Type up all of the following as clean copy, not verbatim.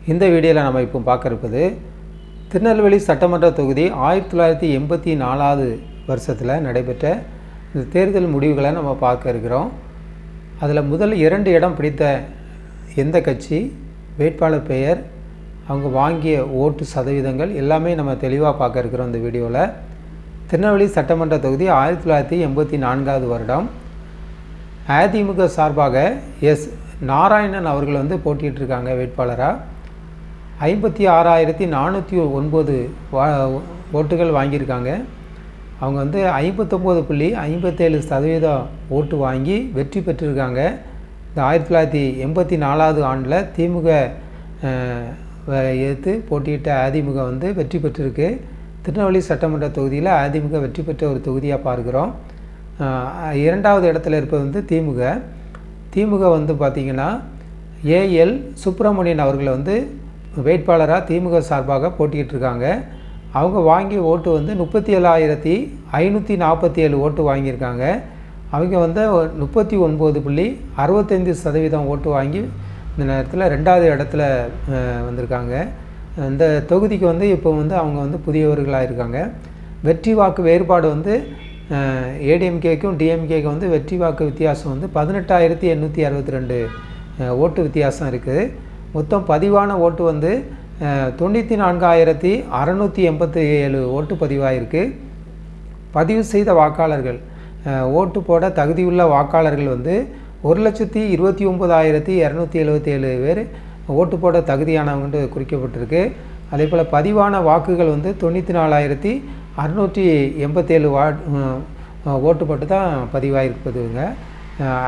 இந்த வீடியோவில் நம்ம இப்போ பார்க்க இருப்பது திருநெல்வேலி சட்டமன்ற தொகுதி 1984 வருஷத்தில் நடைபெற்ற இந்த தேர்தல் முடிவுகளை நம்ம பார்க்க இருக்கிறோம். அதில் முதல் 2 இடம் பிடித்த எந்த கட்சி, வேட்பாளர் பெயர், அவங்க வாங்கிய ஓட்டு சதவீதங்கள் எல்லாமே நம்ம தெளிவாக பார்க்க இருக்கிறோம் இந்த வீடியோவில். திருநெல்வேலி சட்டமன்ற தொகுதி 1984 வருடம் அதிமுக சார்பாக எஸ் நாராயணன் அவர்கள் போட்டியிட்டிருக்காங்க வேட்பாளராக. 56,409 ஓட்டுகள் வாங்கியிருக்காங்க. அவங்க 59.57% ஓட்டு வாங்கி வெற்றி பெற்றிருக்காங்க. இந்த 1984 ஆண்டில் திமுக எதிர்த்து போட்டியிட்ட அதிமுக வெற்றி பெற்றிருக்கு. திருநெல்வேலி சட்டமன்ற தொகுதியில் அதிமுக வெற்றி பெற்ற ஒரு தொகுதியாக பார்க்குறோம். 2வது இடத்துல இருப்பது திமுக பார்த்திங்கன்னா ஏஎல் சுப்பிரமணியன் அவர்கள் வேட்பாளராக திமுக சார்பாக போட்டியிட்டிருக்காங்க. அவங்க வாங்கிய ஓட்டு 37,547 ஓட்டு வாங்கியிருக்காங்க. அவங்க 39.65% ஓட்டு வாங்கி இந்த நேரத்தில் 2வது இடத்துல வந்திருக்காங்க. இந்த தொகுதிக்கு இப்போ அவங்க புதியவர்களாக இருக்காங்க. வெற்றி வாக்கு வேறுபாடு ஏடிஎம்கேக்கும் டிஎம்கேக்கும் வெற்றி வாக்கு வித்தியாசம் 18,862 ஓட்டு வித்தியாசம் இருக்குது. மொத்தம் பதிவான ஓட்டு 94,687 ஓட்டு பதிவாயிருக்கு. பதிவு செய்த வாக்காளர்கள், ஓட்டு போட தகுதியுள்ள வாக்காளர்கள் 1,29,277 பேர் ஓட்டு போட தகுதியானவங்க குறிக்கப்பட்டிருக்கு. அதே போல் பதிவான வாக்குகள் 94,687 ஓட்டு போட்டு தான் பதிவாயிருப்பதுங்க.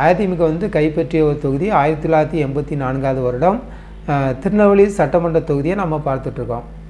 அதிமுக கைப்பற்றிய ஒரு தொகுதி 1984 வருடம் திருநெல்வேலி சட்டமன்ற தொகுதியை நம்ம பார்த்துட்ருக்கோம்.